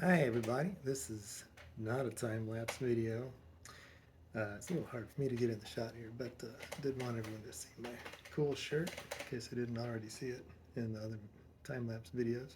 Hi everybody, this is not a time-lapse video. It's a little hard for me to get in the shot here, but did want everyone to see my cool shirt, in case I didn't already see it in the other time-lapse videos.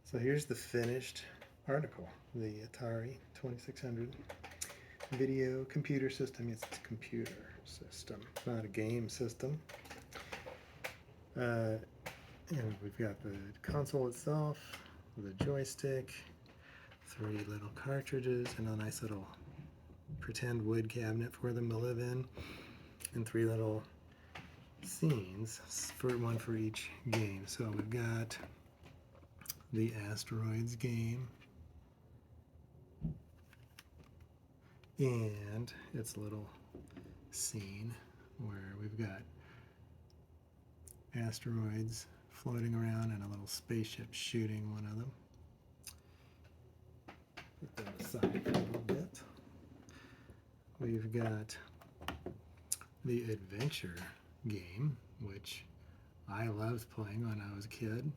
So here's the finished article, the Atari 2600 video computer system. It's a computer system, not a game system. And we've got the console itself, the joystick, 3 little cartridges, and a nice little pretend wood cabinet for them to live in, and 3 little scenes, one for each game. So we've got the Asteroids game, and its a little scene where we've got asteroids floating around and a little spaceship shooting one of them. Put them aside for a little bit. We've got the adventure game, which I loved playing when I was a kid.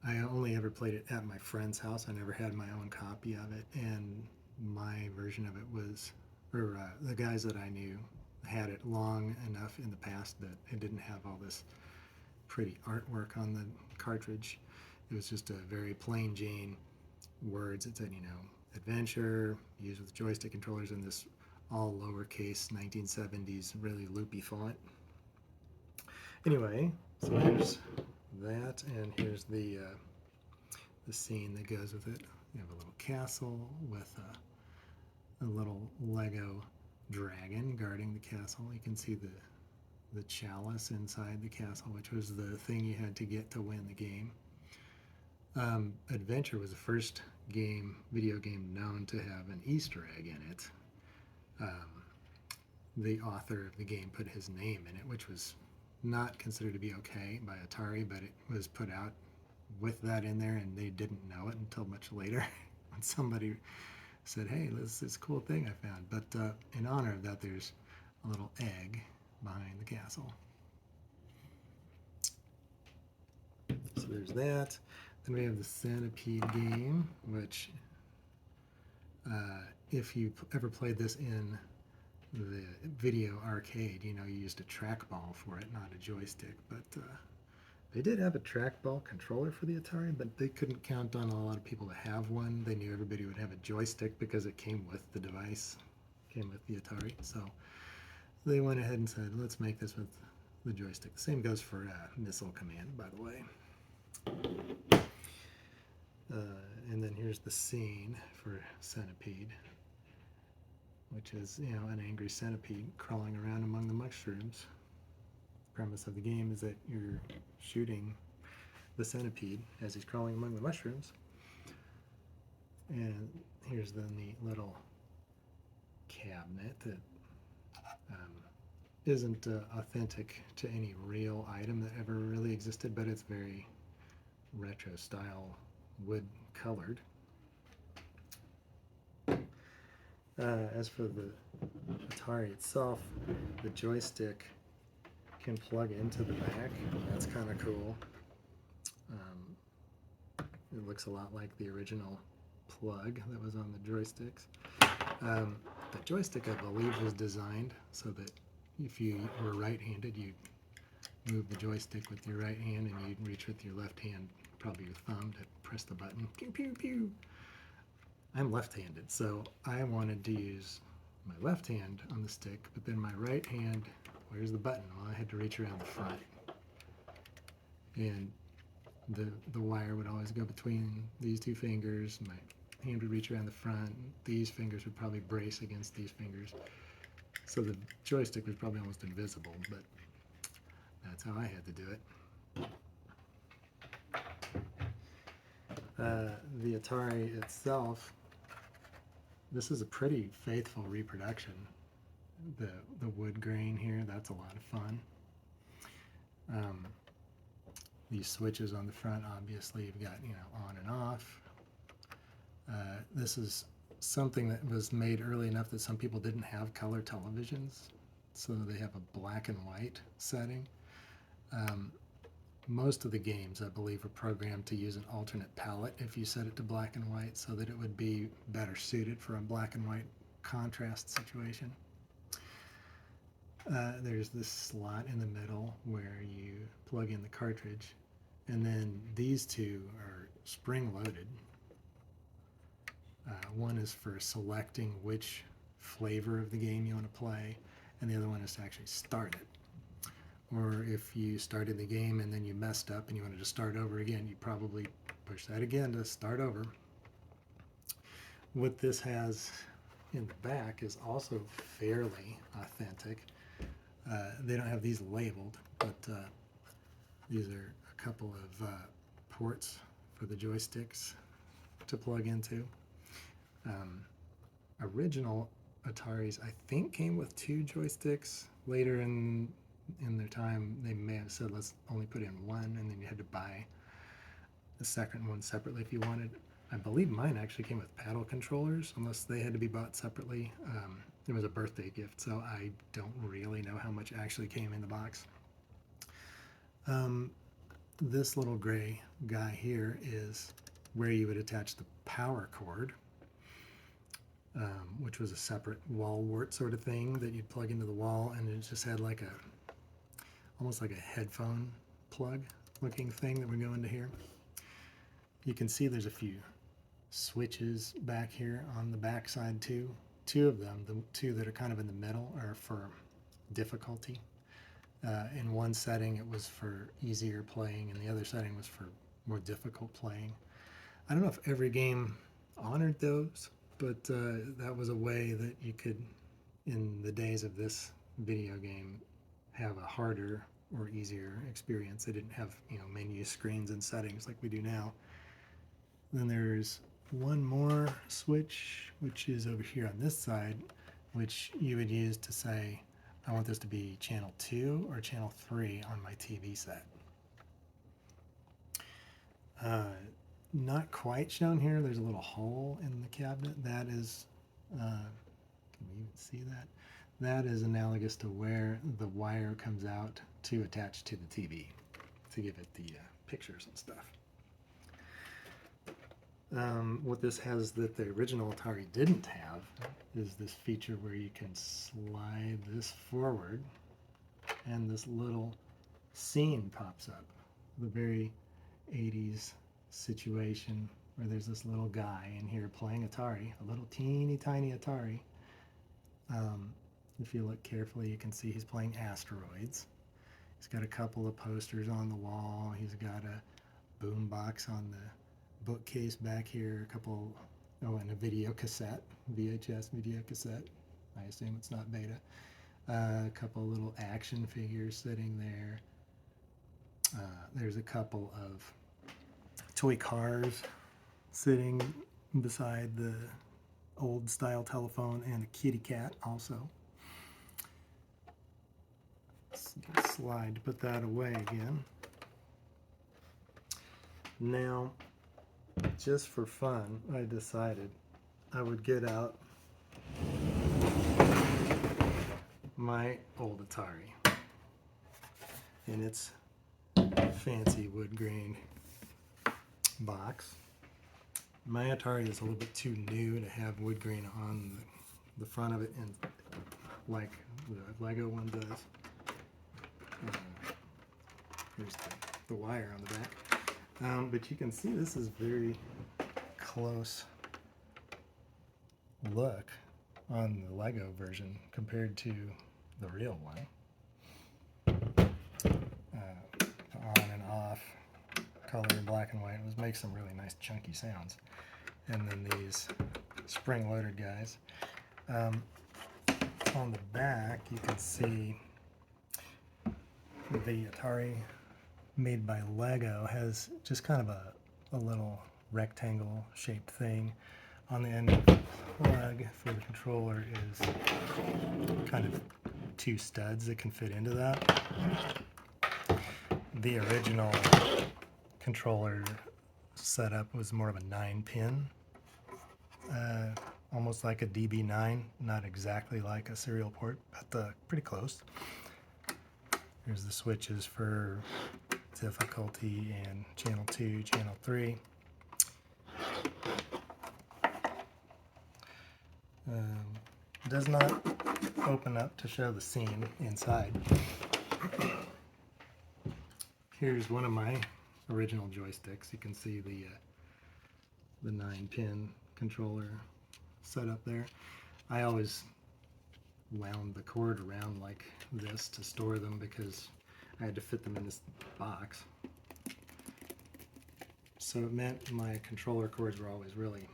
I only ever played it at my friend's house. I never had my own copy of it, and my version of it was, or the guys that I knew had it long enough in the past that it didn't have all this pretty artwork on the cartridge. It was just a very plain Jane words. It said, adventure, used with joystick controllers, in this all lowercase 1970s really loopy font. Anyway, so here's that, and here's the scene that goes with it. You have a little castle with a little Lego dragon guarding the castle. You can see the chalice inside the castle, which was the thing you had to get to win the game. Adventure was the first video game known to have an Easter egg in it. The author of the game put his name in it, which was not considered to be okay by Atari, but it was put out with that in there, and they didn't know it until much later when somebody said, hey, this is a cool thing I found. But in honor of that, there's a little egg behind the castle. So there's that. Then we have the Centipede game, which if you ever played this in the video arcade, you used a trackball for it, not a joystick. But they did have a trackball controller for the Atari, but they couldn't count on a lot of people to have one. They knew everybody would have a joystick because it came with the device, came with the Atari. So they went ahead and said, let's make this with the joystick. The same goes for Missile Command, by the way. And then here's the scene for Centipede, which is, an angry centipede crawling around among the mushrooms. The premise of the game is that you're shooting the centipede as he's crawling among the mushrooms. And here's the neat little cabinet that isn't authentic to any real item that ever really existed, but it's very retro style, wood colored. As for the Atari itself, the joystick can plug into the back. That's kind of cool. It looks a lot like the original plug that was on the joysticks. The joystick, I believe, was designed so that if you were right-handed, you'd move the joystick with your right hand, and you'd reach with your left hand, probably your thumb, to press the button. Pew, pew, pew. I'm left-handed, so I wanted to use my left hand on the stick, but then my right hand, where's the button? Well, I had to reach around the front. And the wire would always go between these two fingers. My hand would reach around the front. These fingers would probably brace against these fingers. So the joystick was probably almost invisible, but that's how I had to do it. The Atari itself, this is a pretty faithful reproduction. The wood grain here, that's a lot of fun. These switches on the front, obviously, you've got, on and off. This is something that was made early enough that some people didn't have color televisions, so they have a black and white setting. most of the games, I believe, are programmed to use an alternate palette if you set it to black and white so that it would be better suited for a black and white contrast situation. There's this slot in the middle where you plug in the cartridge, and then these two are spring-loaded. One is for selecting which flavor of the game you want to play, and the other one is to actually start it. Or if you started the game and then you messed up and you wanted to start over again, you probably push that again to start over. What this has in the back is also fairly authentic. They don't have these labeled, but these are a couple of ports for the joysticks to plug into. Original Ataris, I think, came with 2 joysticks. Later in their time, they may have said, let's only put in 1, and then you had to buy the second one separately if you wanted. I believe mine actually came with paddle controllers, unless they had to be bought separately. It was a birthday gift, so I don't really know how much actually came in the box. This little gray guy here is where you would attach the power cord, which was a separate wall wart sort of thing that you'd plug into the wall, and it just had like almost like a headphone plug looking thing that would go into here. You can see there's a few switches back here on the back side too. 2 of them, the 2 that are kind of in the middle, are for difficulty. In one setting it was for easier playing, and the other setting was for more difficult playing. I don't know if every game honored those, but that was a way that you could, in the days of this video game, have a harder or easier experience. They didn't have, menu screens and settings like we do now. Then there's one more switch, which is over here on this side, which you would use to say, I want this to be channel 2 or channel 3 on my TV set. Not quite shown here. There's a little hole in the cabinet. That is, can you even see that? That is analogous to where the wire comes out to attach to the TV to give it the pictures and stuff. What this has that the original Atari didn't have is this feature where you can slide this forward and this little scene pops up. The very 80s situation where there's this little guy in here playing Atari, a little teeny tiny Atari. If you look carefully, you can see he's playing Asteroids. He's got a couple of posters on the wall. He's got a boom box on the bookcase back here, and a video cassette, VHS video cassette. I assume it's not beta. A couple of little action figures sitting there. There's a couple of toy cars sitting beside the old style telephone, and a kitty cat also. Slide to put that away again. Now, just for fun, I decided I would get out my old Atari in its fancy wood grain box. My Atari is a little bit too new to have wood grain on the front of it, and like the LEGO one does. Here's the wire on the back. But you can see this is very close look on the LEGO version compared to the real one. On and off, color in black and white. It makes some really nice chunky sounds. And then these spring-loaded guys. On the back, you can see the Atari made by LEGO has just kind of a little rectangle shaped thing. On the end of the plug for the controller is kind of 2 studs that can fit into that. The original controller setup was more of a 9-pin, almost like a DB9, not exactly like a serial port, but pretty close. Here's the switches for difficulty and channel 2, channel 3. Does not open up to show the scene inside. Here's one of my original joysticks. You can see the 9-pin controller set up there. I always wound the cord around like this to store them because I had to fit them in this box. So it meant my controller cords were always really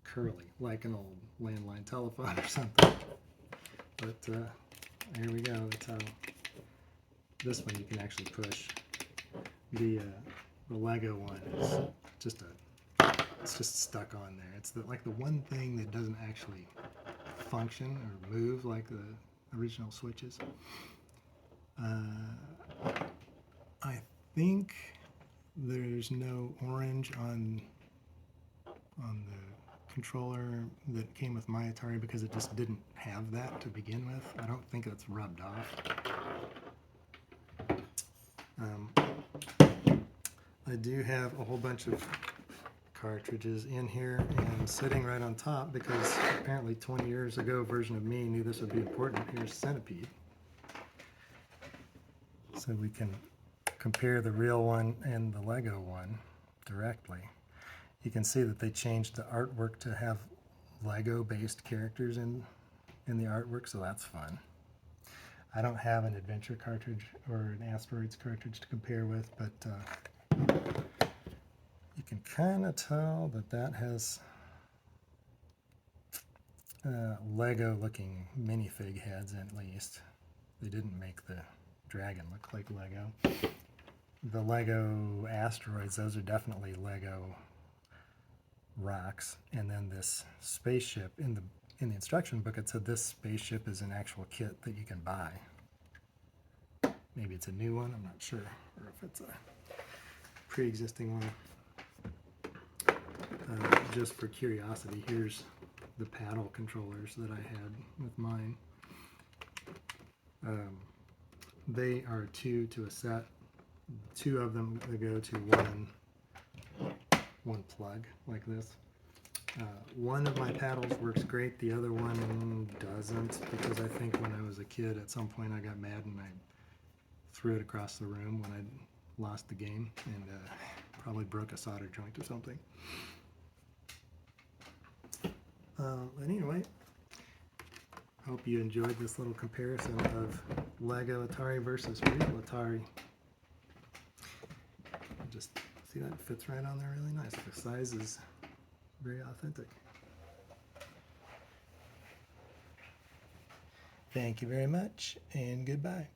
curly, like an old landline telephone or something. But here we go. That's how this one you can actually push. The LEGO one is just it's just stuck on there. It's like the one thing that doesn't actually function or move like the original switches. I think there's no orange on the controller that came with my Atari because it just didn't have that to begin with. I don't think it's rubbed off. I do have a whole bunch of cartridges in here and sitting right on top because apparently 20 years ago version of me knew this would be important. Here's Centipede. So we can compare the real one and the LEGO one directly. You can see that they changed the artwork to have LEGO based characters in the artwork, so that's fun. I don't have an adventure cartridge or an asteroids cartridge to compare with, but you can kind of tell that that has LEGO looking minifig heads at least. They didn't make the dragon look like LEGO. The LEGO asteroids, those are definitely LEGO rocks. And then this spaceship, in the instruction book it said this spaceship is an actual kit that you can buy. Maybe it's a new one, I'm not sure, or if it's a pre-existing one. Just for curiosity, here's the paddle controllers that I had with mine. They are 2 to a set. 2 of them that go to one plug like this. One of my paddles works great, the other one doesn't, because I think when I was a kid at some point I got mad and I threw it across the room when I lost the game and probably broke a solder joint or something. But anyway, hope you enjoyed this little comparison of LEGO Atari versus real Atari. Just see that it fits right on there really nice. The size is very authentic. Thank you very much and goodbye.